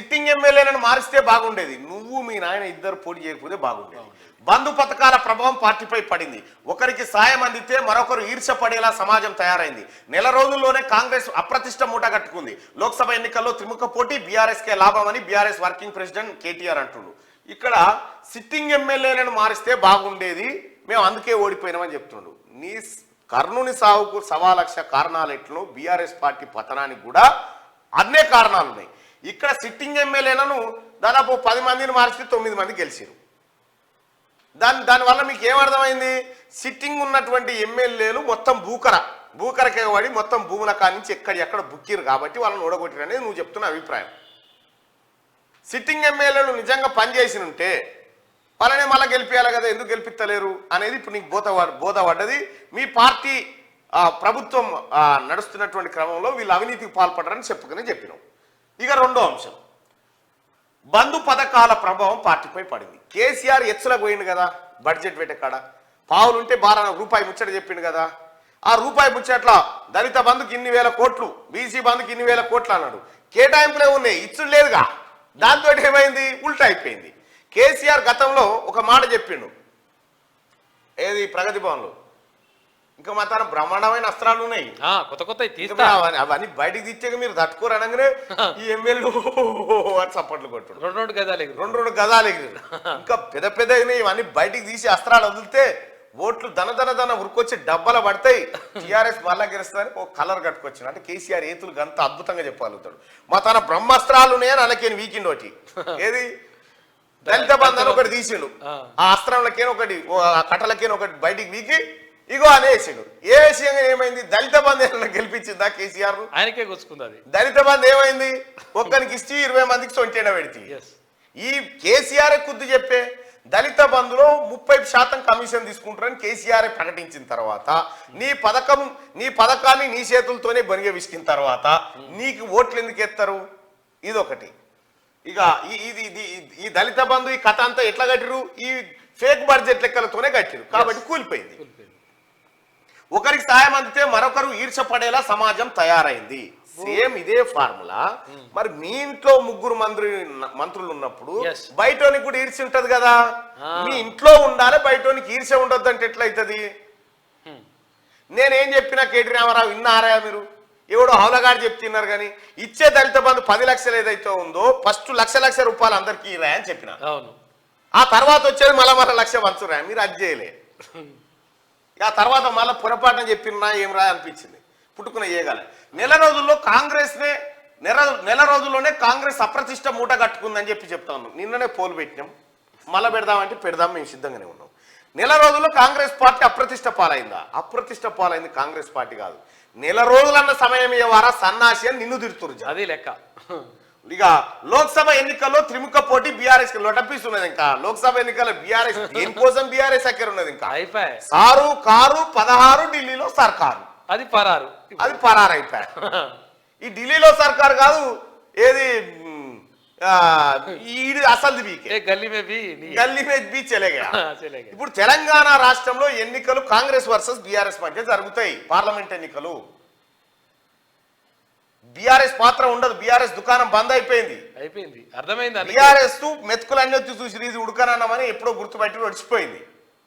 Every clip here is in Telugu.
సిట్టింగ్ ఎమ్మెల్యేలను మారిస్తే బాగుండేది, నువ్వు మీ నాయన ఇద్దరు పోటీ చేయకపోతే బాగుండేది. బంధు పథకాల ప్రభావం పార్టీపై పడింది. ఒకరికి సాయం అందితే మరొకరు ఈర్ష్య పడేలా సమాజం తయారైంది. నెల రోజుల్లోనే కాంగ్రెస్ అప్రతిష్ట మూట కట్టుకుంది. లోక్సభ ఎన్నికల్లో త్రిముఖ పోటీ, బీఆర్ఎస్కే లాభమని బీఆర్ఎస్ వర్కింగ్ ప్రెసిడెంట్ కేటీఆర్ అంటున్నారు. ఇక్కడ సిట్టింగ్ ఎమ్మెల్యేలను మారిస్తే బాగుండేది, మేము అందుకే ఓడిపోయినామని చెప్తున్నాడు. నీ కర్ణుని సావుకు 1,00,000 కారణాలు ఎట్లు, బీఆర్ఎస్ పార్టీ పతనానికి కూడా అన్నే కారణాలు ఉన్నాయి. ఇక్కడ సిట్టింగ్ ఎమ్మెల్యేలను దాదాపు 10 మందిని మార్చి 9 మంది గెలిచారు. దానివల్ల మీకు ఏమర్థమైంది? సిట్టింగ్ ఉన్నటువంటి ఎమ్మెల్యేలు మొత్తం భూకరకే వాడి మొత్తం భూముల కానించి ఎక్కడ బుక్కిరు కాబట్టి వాళ్ళని ఓడగొట్టిరు అనేది నువ్వు చెప్తున్న అభిప్రాయం. సిట్టింగ్ ఎమ్మెల్యేలు నిజంగా పనిచేసి ఉంటే వాళ్ళనే మళ్ళీ గెలిపించాలి కదా, ఎందుకు గెలిపిస్తలేరు అనేది ఇప్పుడు నీకు బోధపడ్డది. మీ పార్టీ ప్రభుత్వం నడుస్తున్నటువంటి క్రమంలో వీళ్ళు అవినీతికి పాల్పడరని చెప్పినాం. ఇక రెండో అంశం, బంధు పథకాల ప్రభావం పార్టీపై పడింది. కేసీఆర్ ఎచ్చులకు పోయింది కదా, బడ్జెట్ పెట్టే కాడ పావులుంటే రూపాయి ముచ్చట చెప్పిండు కదా. ఆ రూపాయి ముచ్చట్ల దళిత బంధుకి ఇన్ని వేల కోట్లు, బీసీ బంధుకి ఇన్ని వేల కోట్లు అన్నాడు. కేటాయింపులే ఉన్నాయి, ఇచ్చుడు లేదుగా. దాంతో ఏమైంది? ఉల్టా అయిపోయింది. కేసీఆర్ గతంలో ఒక మాట చెప్పిండు, ఏది ప్రగతి భవన్లో, ఇంకా మా తన బ్రహ్మాండమైన అస్త్రాలు ఉన్నాయి, కొత్త అవన్నీ బయటికి తెచ్చాక మీరు తట్టుకోరు అనగానే ఈ ఎమ్మెల్యే అని చప్పట్లు కొట్టాడు. రెండు గదాలు ఎగిరి ఇంకా పెద్ద ఇవన్నీ బయటికి తీసి అస్త్రాలు వదిలితే ఓట్లు దన ఉరికొచ్చి డబ్బల పడతాయి, టీఆర్ఎస్ మళ్ళా గెలుస్తుందని ఒక కలర్ కట్టుకొచ్చాను. అంటే కేసీఆర్ ఏతులు అంత అద్భుతంగా చెప్పగలుగుతాడు. మా తన బ్రహ్మాస్త్రాలు ఉన్నాయని అలాకేని వీకిండ్ ఒకటి, ఏది దళిత బంధు అని ఒకటి తీసిండు, ఆ అస్త్రంలకేనో ఒకటి, కట్టలకేనో ఒకటి బయటికి వీకి ఇగో అని వేసిండు. ఏ విషయంగా ఏమైంది? దళిత బంధు ఏమైనా గెలిపించిందా కేసీఆర్? ఆయనకే కూర్చుకుంది. దళిత బంధు ఏమైంది? ఒక్కరికి ఇచ్చి 20 మందికి సొంటేన పెడితే. ఈ కేసీఆర్ కుద్దు చెప్పే దళిత బంధులో 30% కమిషన్ తీసుకుంటారని కేసీఆర్ ప్రకటించిన తర్వాత నీ పథకాన్ని నీ చేతులతోనే బనిగే విసికిన తర్వాత నీకు ఓట్లు ఎందుకు ఎత్తారు? ఇదొకటి. ఇక ఈ దళిత బంధు ఈ కథ అంతా ఎట్లా కట్టిరు? ఈ ఫేక్ బడ్జెట్ లెక్కలతోనే కట్టిరు కాబట్టి కూలిపోయింది. ఒకరికి సాయం అందితే మరొకరు ఈర్ష్య పడేలా సమాజం తయారైంది. సేమ్ ఇదే ఫార్ములా. మరి మీ ఇంట్లో 3 మంత్రులు ఉన్నప్పుడు బయటోనికి కూడా ఈర్ష్య ఉంటది కదా. మీ ఇంట్లో ఉండాలి, బయటోనికి ఈర్ష్య ఉండొద్దు అంటే ఎట్లయితుంది? నేనేం చెప్పినా కేటీ రామారావు విన్నారా మీరు? ఎవడో హౌలగాడు చెప్తున్నారు కానీ ఇచ్చే దళిత బంధు 10 లక్షలు ఏదైతే ఉందో ఫస్ట్ లక్ష రూపాయలు అందరికీ ఇరా అని చెప్పిన. ఆ తర్వాత వచ్చేది మళ్ళా 1,00,000 పంచురా, మీరు అది చేయలే. ఆ తర్వాత మళ్ళీ పొరపాటున చెప్పినా ఏం రా అనిపించింది, పుట్టుకున్న ఏగల. నెల రోజుల్లోనే కాంగ్రెస్ అప్రతిష్ట మూట కట్టుకుందని చెప్తా ఉన్నాం. నిన్ననే పోలు పెట్టినాం, మళ్ళీ పెడదామంటే పెడదాం, మేము సిద్ధంగానే ఉన్నాం. నెల రోజుల్లో కాంగ్రెస్ పార్టీ అప్రతిష్ట పాలైందా? అప్రతిష్ట పాలైంది కాంగ్రెస్ పార్టీ కాదు. నెల రోజులన్న సమయం ఇవ్వరా సన్నాసి అని నిన్ను తిడుతురు. అది లెక్క. ఇక లోక్సభ ఎన్నికల్లో త్రిముఖ పోటీ బీఆర్ఎస్ లొటపీస్ ఉన్నది. ఇంకా లోక్సభ ఎన్నికల్లో బీఆర్ఎస్ దేనికోసం బీఆర్ఎస్ అక్కడ ఉన్నది. ఇంకా సారు కారు 16 ఢిల్లీలో సర్కారు, అది పరారు అయిపోయారు. ఈ ఢిల్లీలో సర్కారు కాదు, ఏది అసలు గల్లీ మే బీ చెలేగా. ఇప్పుడు తెలంగాణ రాష్ట్రంలో ఎన్నికలు కాంగ్రెస్ వర్సెస్ బీఆర్ఎస్ మధ్య జరుగుతాయి. పార్లమెంట్ ఎన్నికలు. బీఆర్ఎస్ పాత్ర ఉండదు, బీఆర్ఎస్ దుకాణం బంద్ అయిపోయింది. అర్థమైంది. బీఆర్ఎస్ చూసి ఇది ఉడకనన్నామని ఎప్పుడో గుర్తుపెట్టి వచ్చిపోయింది.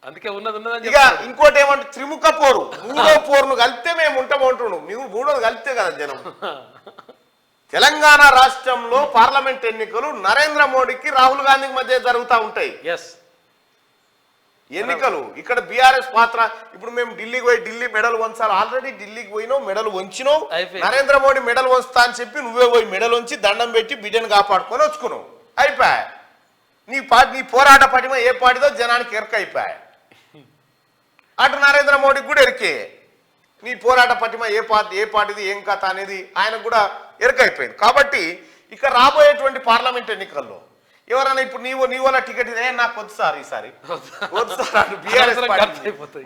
అందుకే ఉన్నది. ఇక ఇంకోటి ఏమంటే త్రిముఖ పోరు, 3వ పోరును కలిపితే మేము ఉంటామంటున్నాం. మేము 3వది కలిపితే కదా జనం. తెలంగాణ రాష్ట్రంలో పార్లమెంట్ ఎన్నికలు నరేంద్ర మోడీకి రాహుల్ గాంధీకి మధ్య జరుగుతూ ఉంటాయి ఎన్నికలు. ఇక్కడ బీఆర్ఎస్ పాత్ర. ఇప్పుడు మేము ఢిల్లీకి పోయి ఢిల్లీ మెడల్ వంచాలి, ఆల్రెడీ ఢిల్లీకి పోయినావు, మెడల్ వంచినావు. నరేంద్ర మోడీ మెడల్ వంచుతా అని చెప్పి నువ్వే పోయి మెడల్ వంచి దండం పెట్టి బిడ్డను కాపాడుకొని వచ్చుకున్నావు. అయిపోయా నీ పోరాట పటిమ ఏ పాటిదో జనానికి ఎరక అయిపోయా. అటు నరేంద్ర మోడీకి కూడా ఎరికే నీ పోరాట పటిమ ఏ పాటిది ఏం కథ అనేది ఆయనకు కూడా ఎరకైపోయింది. కాబట్టి ఇక రాబోయేటువంటి పార్లమెంట్ ఎన్నికల్లో ఎవరైనా ఇప్పుడు నీ వల్ల టికెట్ నాకు వద్దు సార్, ఈసారి వద్దు సార్, బీఆర్ఎస్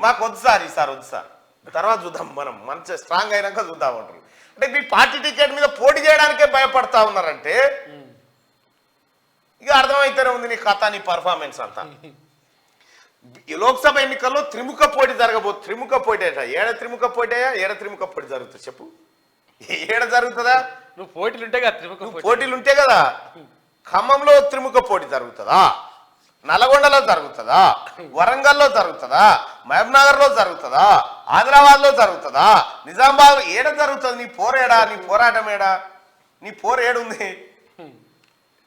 మాకు వద్దు సార్, ఈసారి వద్దు సార్, తర్వాత చూద్దాం, మనం మంచిగా స్ట్రాంగ్ అయినాక చూద్దాం అంటారు. అంటే మీ పార్టీ టికెట్ మీద పోటీ చేయడానికే భయపడతా ఉన్నారంటే ఇక అర్థమైతేనే ఉంది నీ కథ, నీ పర్ఫార్మెన్స్ అంతా. లోక్సభ ఎన్నికల్లో త్రిముఖ పోటీ జరగబోతుంది. త్రిముఖ పోటీ అట. ఏడ త్రిముఖ పోటీ జరుగుతుంది చెప్పు? ఏడ జరుగుతుందా? నువ్వు పోటీలు ఉంటే కదా, పోటీలు ఉంటే కదా. ఖమ్మంలో త్రిముఖ పోటీ జరుగుతుందా, నల్గొండలో జరుగుతుందా, వరంగల్లో జరుగుతుందా, మహబూబ్నగర్ లో జరుగుతుందా, ఆదిలాబాద్ లో జరుగుతుందా, నిజామాబాద్ ఏడ జరుగుతుంది? నీ పోరేడా, నీ పోరాటం ఏడా, నీ పోరు ఏడుంది?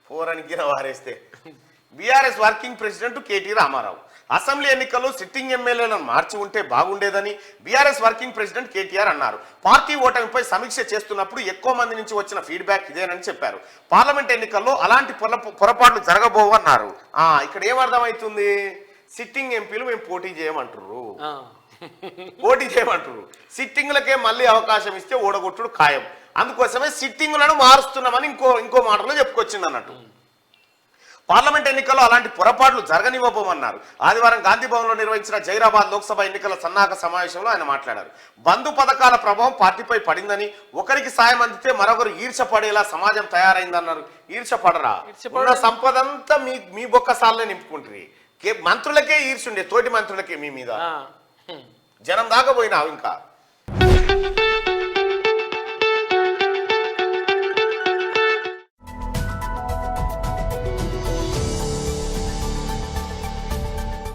పోరానికి వారేస్తే BRS working president KT Rama Rao assembly ఎన్నికల్లో సిట్టింగ్ ఎమ్మెల్యేలను మార్చి ఉంటే బాగుండేదని బీఆర్ఎస్ వర్కింగ్ ప్రెసిడెంట్ కేటీఆర్ అన్నారు. పార్టీ ఓటమిపై సమీక్ష చేస్తున్నప్పుడు ఎక్కువ మంది నుంచి వచ్చిన ఫీడ్బ్యాక్ ఇదేనని చెప్పారు. పార్లమెంట్ ఎన్నికల్లో అలాంటి పొరపాట్లు జరగబోవన్నారు. ఇక్కడ ఏమర్థమవుతుంది? సిట్టింగ్ ఎంపీలు మేము పోటీ చేయమంటారు, పోటీ చేయమంటారు. సిట్టింగ్లకే మళ్ళీ అవకాశం ఇస్తే ఓడగొట్టుడు ఖాయం. అందుకోసమే సిట్టింగ్లను మారుస్తున్నామని ఇంకో మాటలో చెప్పుకొచ్చింది అన్నట్టు. పార్లమెంట్ ఎన్నికల్లో అలాంటి పొరపాట్లు జరగనివ్వబోమన్నారు. ఆదివారం గాంధీ భవన్లో నిర్వహించిన జైరాబాద్ లోక్సభ ఎన్నికల సన్నాహక సమావేశంలో ఆయన మాట్లాడారు. బంధు పథకాల ప్రభావం పార్టీపై పడిందని, ఒకరికి సాయం అందితే మరొకరు ఈర్షపడేలా సమాజం తయారైందన్నారు. ఈర్షపడరా? ఉన్న సంపదంతా మీ బొక్కసాలనే నింపుకుంటారు. మంత్రులకే ఈర్షుండే, తోటి మంత్రులకే మీ మీద. జనం దాకా పోయినావు ఇంకా.